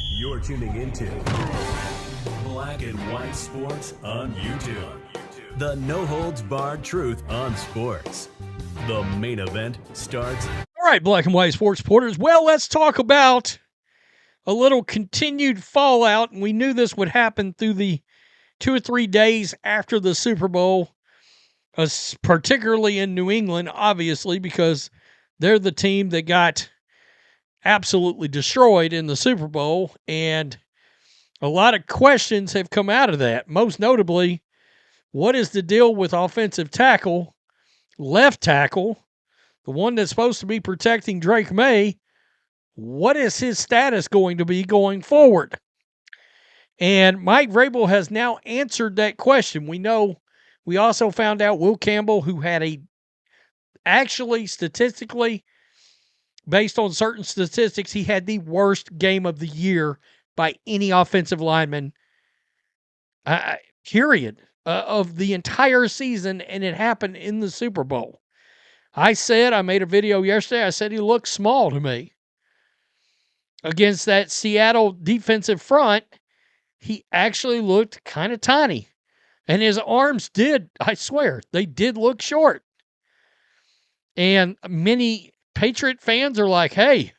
You're tuning into Black and White Sports on YouTube. The no-holds-barred truth on sports. The main event starts. All right, Black and White Sports supporters. Well, let's talk about a little continued fallout. And we knew this would happen through the 2 or 3 days after the Super Bowl, particularly in New England, obviously, because they're the team that got absolutely destroyed in the Super Bowl. And a lot of questions have come out of that. Most notably, what is the deal with offensive tackle, left tackle, the one that's supposed to be protecting Drake Maye? What is his status going to be going forward? And Mike Vrabel has now answered that question. We also found out Will Campbell, who had actually statistically, based on certain statistics, he had the worst game of the year by any offensive lineman, period, of the entire season, and it happened in the Super Bowl. I made a video yesterday, I said he looked small to me. Against that Seattle defensive front, he actually looked kind of tiny. And his arms I swear, they did look short. And many Patriot fans are like, hey,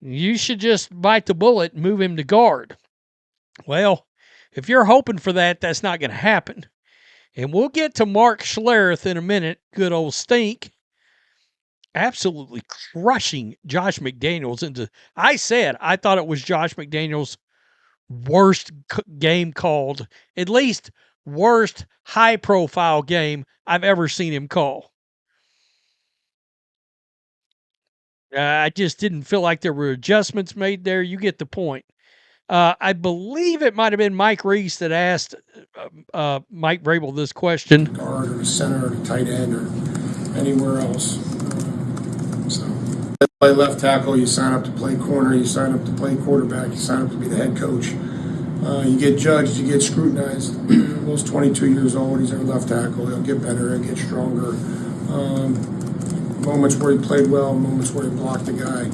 you should just bite the bullet and move him to guard. Well, if you're hoping for that, that's not going to happen. And we'll get to Mark Schlereth in a minute, good old Stink, absolutely crushing Josh McDaniels I thought it was Josh McDaniels' worst game called, at least worst high-profile game I've ever seen him call. I just didn't feel like there were adjustments made there. You get the point. I believe it might have been Mike Reese that asked Mike Vrabel this question. Guard or center or tight end or anywhere else. So, play left tackle, you sign up to play corner, you sign up to play quarterback, you sign up to be the head coach. You get judged, you get scrutinized. Will's 22 years old, he's our left tackle. He'll get better, he'll get stronger. Moments where he played well, moments where he blocked the guy.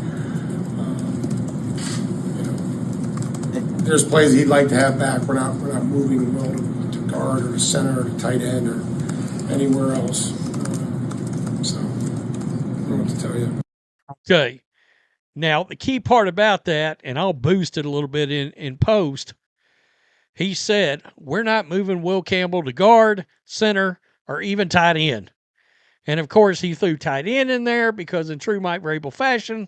There's plays he'd like to have back. We're not moving Will to guard or to center or to tight end or anywhere else. So, I don't know what to tell you. Okay. Now, the key part about that, and I'll boost it a little bit in post, he said, we're not moving Will Campbell to guard, center, or even tight end. And, of course, he threw tight end in there because in true Mike Vrabel fashion,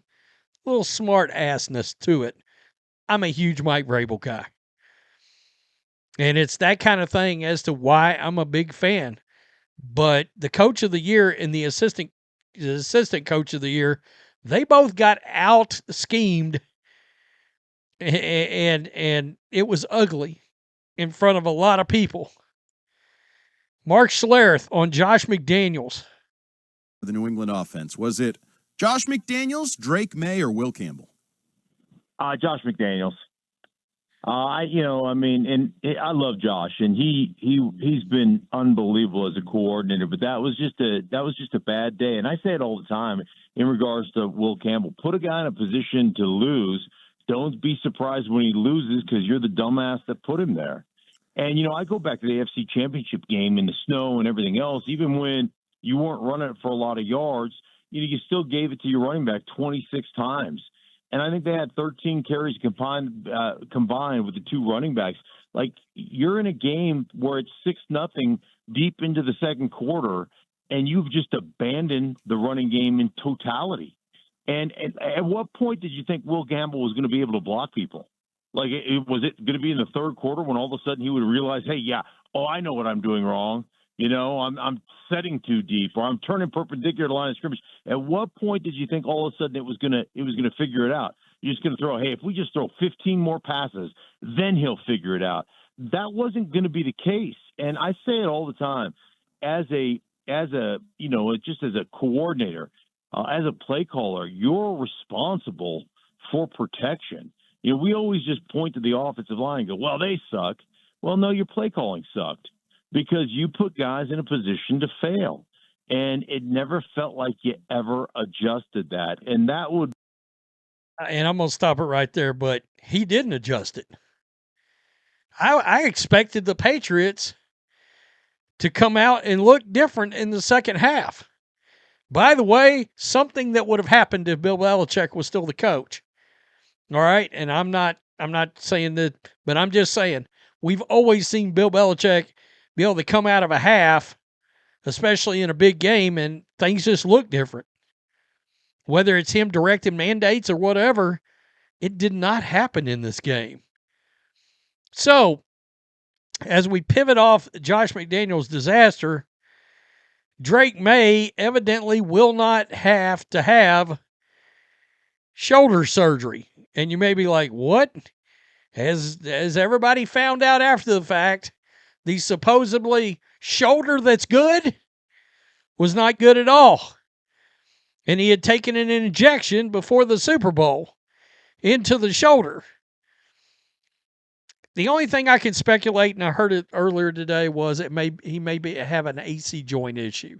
a little smart-assness to it. I'm a huge Mike Vrabel guy. And it's that kind of thing as to why I'm a big fan. But the coach of the year and the assistant coach of the year, they both got out-schemed, and it was ugly in front of a lot of people. Mark Schlereth on Josh McDaniels. The New England offense. Was it Josh McDaniels, Drake Maye, or Will Campbell? Josh McDaniels. I love Josh, and he's been unbelievable as a coordinator. But that was just a bad day, and I say it all the time in regards to Will Campbell. Put a guy in a position to lose. Don't be surprised when he loses because you're the dumbass that put him there. And I go back to the AFC Championship game in the snow and everything else. Even when you weren't running it for a lot of yards, you still gave it to your running back 26 times. And I think they had 13 carries combined with the two running backs. Like, you're in a game where it's 6-0 deep into the second quarter, and you've just abandoned the running game in totality. And at what point did you think Will Campbell was going to be able to block people? Like, was it going to be in the third quarter when all of a sudden he would realize, hey, I know what I'm doing wrong. I'm setting too deep, or I'm turning perpendicular to the line of scrimmage. At what point did you think all of a sudden it was gonna figure it out? You're just gonna throw, hey, if we just throw 15 more passes, then he'll figure it out. That wasn't gonna be the case. And I say it all the time, as a just as a coordinator, as a play caller, you're responsible for protection. We always just point to the offensive line and go, well, they suck. Well, no, your play calling sucked, because you put guys in a position to fail. And it never felt like you ever adjusted that. And that would and I'm going to stop it right there, but he didn't adjust it. I expected the Patriots to come out and look different in the second half. By the way, something that would have happened if Bill Belichick was still the coach. All right, and I'm not saying that, but I'm just saying we've always seen Bill Belichick be able to come out of a half, especially in a big game, and things just look different. Whether it's him directing mandates or whatever, it did not happen in this game. So, as we pivot off Josh McDaniels' disaster, Drake Maye evidently will not have to have shoulder surgery. And you may be like, what? Has everybody found out after the fact the supposedly shoulder that's good was not good at all? And he had taken an injection before the Super Bowl into the shoulder. The only thing I can speculate, and I heard it earlier today, was he may have an AC joint issue.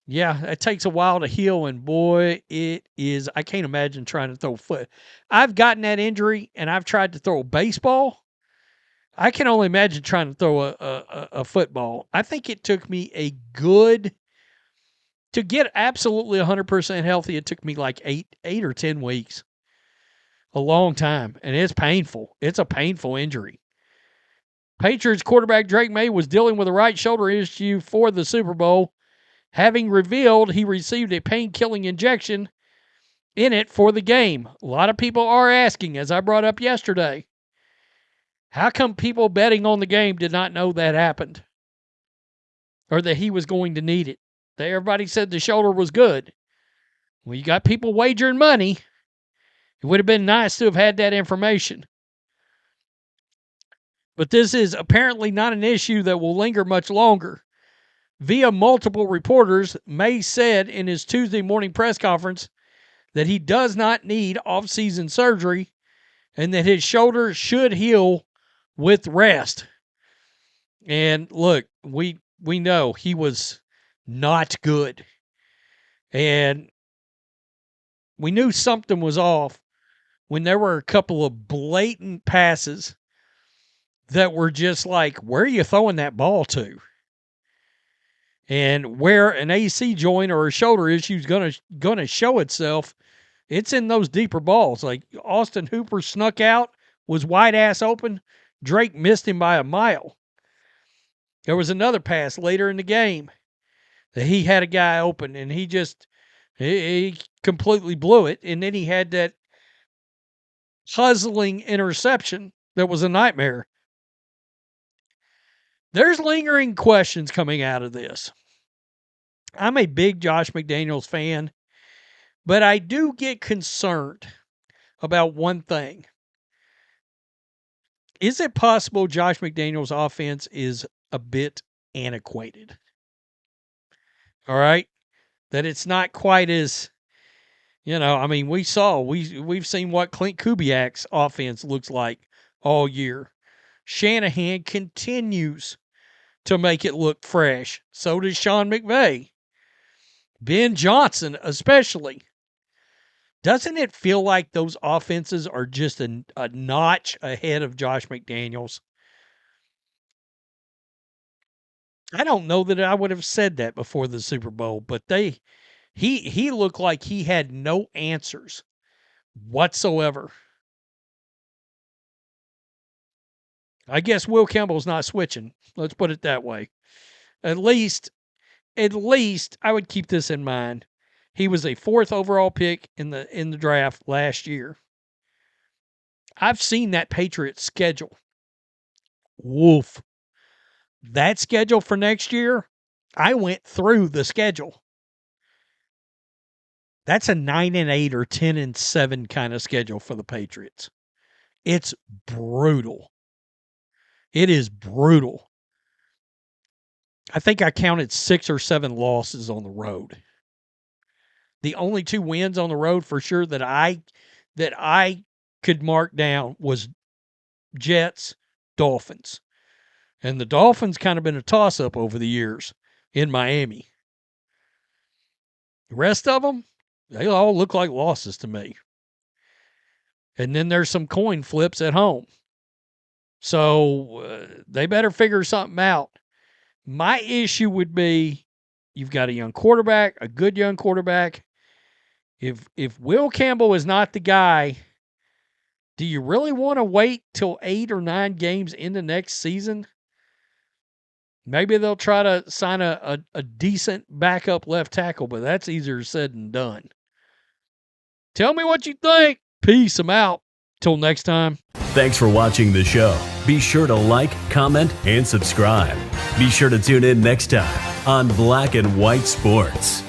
Yeah, it takes a while to heal, and boy, it is. I can't imagine trying to throw a foot. I've gotten that injury, and I've tried to throw a baseball. I can only imagine trying to throw a football. I think it took me to get absolutely 100% healthy, it took me like 8 or 10 weeks. A long time, and it's painful. It's a painful injury. Patriots quarterback Drake Maye was dealing with a right shoulder issue for the Super Bowl, having revealed he received a pain-killing injection in it for the game. A lot of people are asking, as I brought up yesterday, how come people betting on the game did not know that happened? Or that he was going to need it? Everybody said the shoulder was good. Well, you got people wagering money. It would have been nice to have had that information. But this is apparently not an issue that will linger much longer. Via multiple reporters, Maye said in his Tuesday morning press conference that he does not need off-season surgery and that his shoulder should heal with rest. And look, we know he was not good. And we knew something was off when there were a couple of blatant passes that were just like, where are you throwing that ball to? And where an AC joint or a shoulder issue is gonna show itself, it's in those deeper balls. Like Austin Hooper snuck out, was wide ass open. Drake missed him by a mile. There was another pass later in the game that he had a guy open, and he completely blew it. And then he had that puzzling interception that was a nightmare. There's lingering questions coming out of this. I'm a big Josh McDaniels fan, but I do get concerned about one thing. Is it possible Josh McDaniels' offense is a bit antiquated? All right? That it's not quite as, we've seen what Clint Kubiak's offense looks like all year. Shanahan continues to make it look fresh. So does Sean McVay. Ben Johnson especially. Doesn't it feel like those offenses are just a notch ahead of Josh McDaniels? I don't know that I would have said that before the Super Bowl, but he looked like he had no answers whatsoever. I guess Will Campbell's not switching. Let's put it that way. At least I would keep this in mind. He was a 4th overall pick in the draft last year. I've seen that Patriots schedule. Woof. That schedule for next year, I went through the schedule. That's a 9-8 or 10-7 kind of schedule for the Patriots. It's brutal. It is brutal. I think I counted 6 or 7 losses on the road. The only 2 wins on the road for sure that I could mark down was Jets, Dolphins. And the Dolphins kind of been a toss-up over the years in Miami. The rest of them, they all look like losses to me. And then there's some coin flips at home. So they better figure something out. My issue would be you've got a young quarterback, a good young quarterback. If Will Campbell is not the guy, do you really want to wait till 8 or 9 games into next season? Maybe they'll try to sign a decent backup left tackle, but that's easier said than done. Tell me what you think. Peace. I'm out. Till next time. Thanks for watching the show. Be sure to like, comment, and subscribe. Be sure to tune in next time on Black and White Sports.